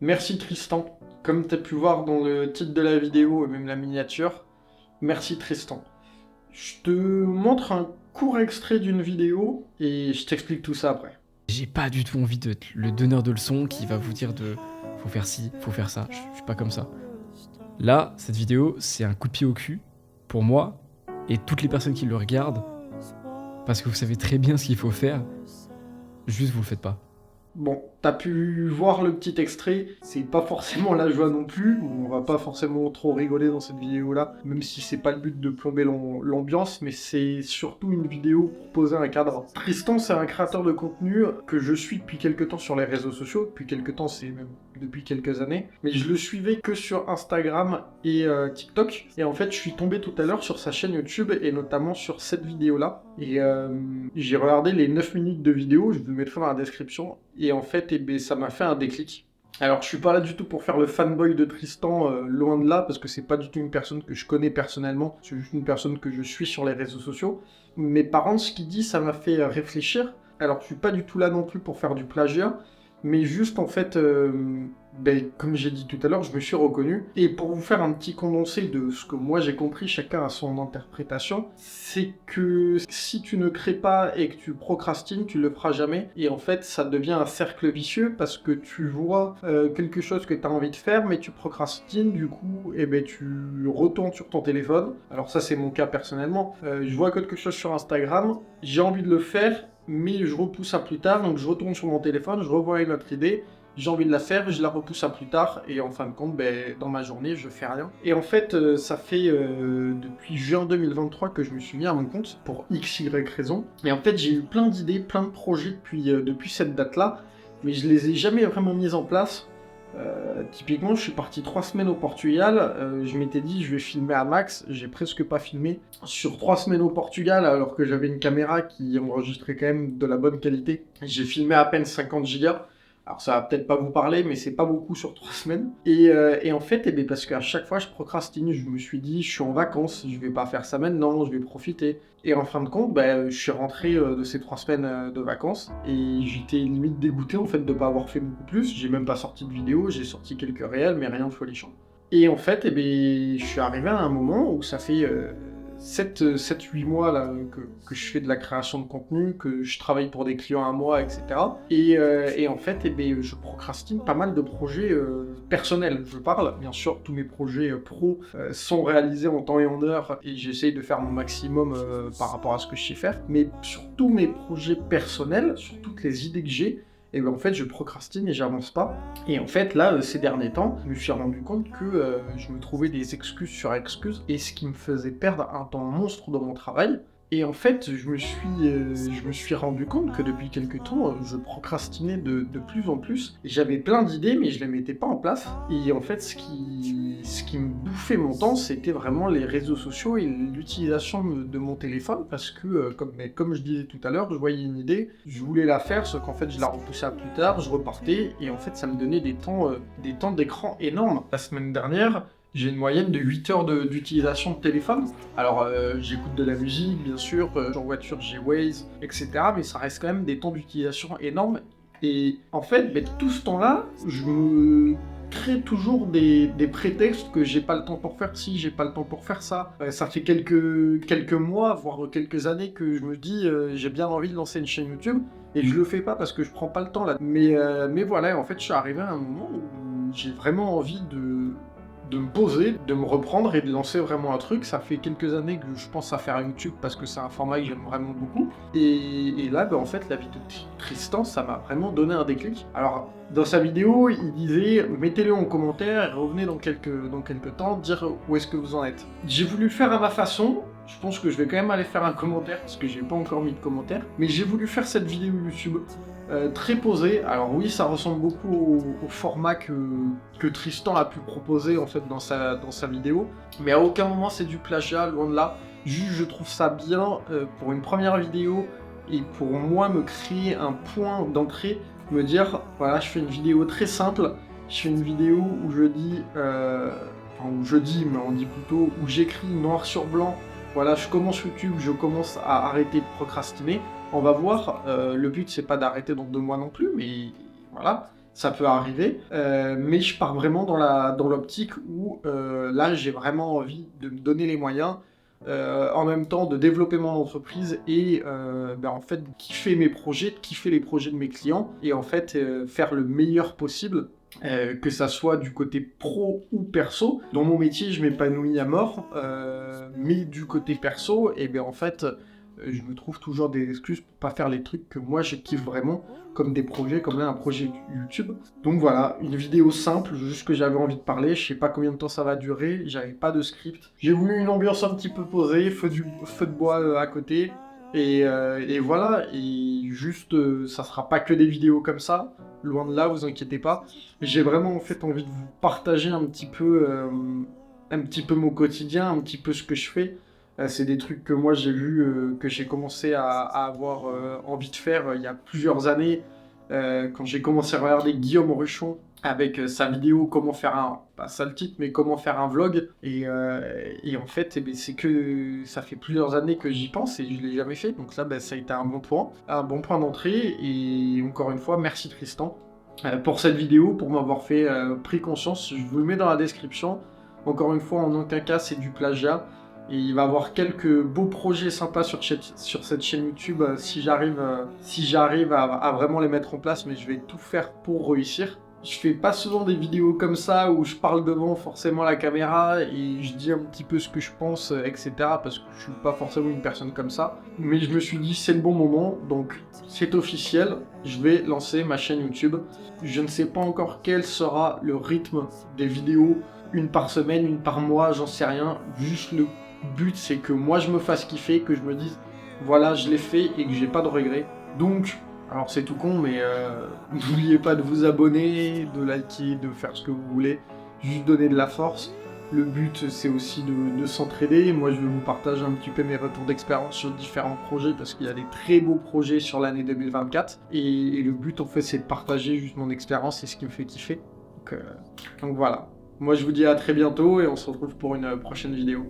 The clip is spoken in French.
Merci Tristan. Comme tu as pu voir dans le titre de la vidéo et même la miniature, merci Tristan. Je te montre un court extrait d'une vidéo et je t'explique tout ça après. J'ai pas du tout envie d'être le donneur de leçons qui va vous dire de faut faire ci, faut faire ça. Je suis pas comme ça. Là, cette vidéo, c'est un coup de pied au cul pour moi et toutes les personnes qui le regardent parce que vous savez très bien ce qu'il faut faire, juste vous le faites pas. Bon, t'as pu voir le petit extrait, c'est pas forcément la joie non plus, on va pas forcément trop rigoler dans cette vidéo-là, même si c'est pas le but de plomber l'ambiance, mais c'est surtout une vidéo pour poser un cadre. Tristan, c'est un créateur de contenu que je suis depuis quelques temps sur les réseaux sociaux, depuis quelques temps, c'est même depuis quelques années, mais je le suivais que sur Instagram et TikTok, et en fait, je suis tombé tout à l'heure sur sa chaîne YouTube, et notamment sur cette vidéo-là, et j'ai regardé les 9 minutes de vidéo, je vous le mettrai dans la description, et en fait, ça m'a fait un déclic. Alors, je suis pas là du tout pour faire le fanboy de Tristan, loin de là, parce que c'est pas du tout une personne que je connais personnellement, c'est juste une personne que je suis sur les réseaux sociaux. Mais par contre, ce qu'il dit, ça m'a fait réfléchir. Alors, je suis pas du tout là non plus pour faire du plagiat, mais juste en fait, comme j'ai dit tout à l'heure, je me suis reconnu. Et pour vous faire un petit condensé de ce que moi j'ai compris, chacun a son interprétation, c'est que si tu ne crées pas et que tu procrastines, tu le feras jamais. Et en fait, ça devient un cercle vicieux parce que tu vois quelque chose que tu as envie de faire, mais tu procrastines, du coup, et ben tu retournes sur ton téléphone. Alors ça, c'est mon cas personnellement. Je vois quelque chose sur Instagram, j'ai envie de le faire, mais je repousse à plus tard, donc je retourne sur mon téléphone, je revois une autre idée, j'ai envie de la faire, je la repousse à plus tard, et en fin de compte, dans ma journée, je fais rien. Et en fait, ça fait depuis juin 2023 que je me suis mis à mon compte, pour x, y raison. Et en fait, j'ai eu plein d'idées, plein de projets depuis cette date-là, mais je les ai jamais vraiment mis en place. Typiquement, je suis parti 3 semaines au Portugal, je m'étais dit je vais filmer à max, j'ai presque pas filmé. Sur 3 semaines au Portugal, alors que j'avais une caméra qui enregistrait quand même de la bonne qualité, j'ai filmé à peine 50 gigas. Alors ça va peut-être pas vous parler, mais c'est pas beaucoup sur 3 semaines. Et en fait, parce qu'à chaque fois je procrastine, je me suis dit je suis en vacances, je vais pas faire ça maintenant, je vais profiter. Et en fin de compte, je suis rentré de ces 3 semaines de vacances et j'étais limite dégoûté en fait de pas avoir fait beaucoup plus. J'ai même pas sorti de vidéo, j'ai sorti quelques réels, mais rien de folichon. Et en fait, je suis arrivé à un moment où ça fait 7-8 mois là, que je fais de la création de contenu, que je travaille pour des clients à moi, etc. Et en fait, je procrastine pas mal de projets personnels. Je parle, bien sûr, tous mes projets pro sont réalisés en temps et en heure, et j'essaye de faire mon maximum par rapport à ce que je sais faire. Mais sur tous mes projets personnels, sur toutes les idées que j'ai, et en fait, je procrastine et j'avance pas. Et en fait, là, ces derniers temps, je me suis rendu compte que je me trouvais des excuses sur excuses, et ce qui me faisait perdre un temps monstre dans mon travail. Et en fait, je me suis rendu compte que depuis quelques temps, je procrastinais de plus en plus. Et j'avais plein d'idées, mais je les mettais pas en place. Et en fait, ce qui me bouffait mon temps, c'était vraiment les réseaux sociaux et l'utilisation de mon téléphone, parce que, comme je disais tout à l'heure, je voyais une idée, je voulais la faire, sauf qu'en fait, je la repoussais à plus tard, je repartais, et en fait, ça me donnait des temps d'écran énormes. La semaine dernière, j'ai une moyenne de 8 heures d'utilisation de téléphone. Alors, j'écoute de la musique, bien sûr, en voiture, j'ai Waze, etc. Mais ça reste quand même des temps d'utilisation énormes. Et en fait, tout ce temps-là, je me crée toujours des prétextes que j'ai pas le temps pour faire ci, j'ai pas le temps pour faire ça. Ça fait quelques mois, voire quelques années que je me dis j'ai bien envie de lancer une chaîne YouTube. Et je le fais pas parce que je prends pas le temps là. Mais voilà, en fait, je suis arrivé à un moment où j'ai vraiment envie de me poser, de me reprendre et de lancer vraiment un truc. Ça fait quelques années que je pense à faire YouTube parce que c'est un format que j'aime vraiment beaucoup. Et là, en fait, la vidéo de Tristan, ça m'a vraiment donné un déclic. Alors, dans sa vidéo, il disait « Mettez-le en commentaire et revenez dans quelques temps, dire où est-ce que vous en êtes ». J'ai voulu le faire à ma façon. Je pense que je vais quand même aller faire un commentaire parce que j'ai pas encore mis de commentaire. Mais j'ai voulu faire cette vidéo YouTube très posée. Alors oui, ça ressemble beaucoup au format que Tristan a pu proposer en fait dans sa vidéo. Mais à aucun moment c'est du plagiat, loin de là. Juste je trouve ça bien pour une première vidéo et pour moi me créer un point d'entrée, me dire voilà, je fais une vidéo très simple. Je fais une vidéo où je dis, mais on dit plutôt où j'écris noir sur blanc. Voilà, je commence YouTube, je commence à arrêter de procrastiner. On va voir, le but c'est pas d'arrêter dans 2 mois non plus, mais voilà. ça peut arriver, mais je pars vraiment dans l'optique où là j'ai vraiment envie de me donner les moyens, en même temps de développer mon entreprise et en fait de kiffer mes projets, de kiffer les projets de mes clients et en fait faire le meilleur possible. Que ça soit du côté pro ou perso. Dans mon métier, je m'épanouis à mort, mais du côté perso, et bien en fait, je me trouve toujours des excuses pour pas faire les trucs que moi je kiffe vraiment, comme des projets, comme là un projet YouTube. Donc voilà, une vidéo simple, juste que j'avais envie de parler, je sais pas combien de temps ça va durer, j'avais pas de script. J'ai voulu une ambiance un petit peu posée, feu de bois à côté, et voilà, et juste, ça sera pas que des vidéos comme ça, loin de là, vous inquiétez pas. J'ai vraiment en fait envie de vous partager un petit peu mon quotidien, un petit peu ce que je fais. C'est des trucs que moi j'ai vu, que j'ai commencé à avoir envie de faire il y a plusieurs années, quand j'ai commencé à regarder Guillaume Ruchon avec sa vidéo comment faire pas ça le titre, mais comment faire un vlog. Et en fait, c'est que ça fait plusieurs années que j'y pense et je l'ai jamais fait. Donc là, ça a été un bon point d'entrée. Et encore une fois, merci Tristan pour cette vidéo, pour m'avoir fait pris conscience. Je vous le mets dans la description. Encore une fois, en aucun cas, c'est du plagiat. Et il va y avoir quelques beaux projets sympas sur cette chaîne YouTube si j'arrive à vraiment les mettre en place, mais je vais tout faire pour réussir. Je fais pas souvent des vidéos comme ça où je parle devant forcément la caméra et je dis un petit peu ce que je pense, etc. parce que je suis pas forcément une personne comme ça. Mais je me suis dit c'est le bon moment, donc c'est officiel, je vais lancer ma chaîne YouTube. Je ne sais pas encore quel sera le rythme des vidéos, une par semaine, une par mois, j'en sais rien. Juste le but c'est que moi je me fasse kiffer, que je me dise voilà je l'ai fait et que j'ai pas de regrets. Donc alors c'est tout con, mais n'oubliez pas de vous abonner, de liker, de faire ce que vous voulez, juste donner de la force. Le but c'est aussi de s'entraider. Moi je vais vous partager un petit peu mes retours d'expérience sur différents projets parce qu'il y a des très beaux projets sur l'année 2024. Et le but en fait c'est de partager juste mon expérience et ce qui me fait kiffer. Donc voilà. Moi je vous dis à très bientôt et on se retrouve pour une prochaine vidéo.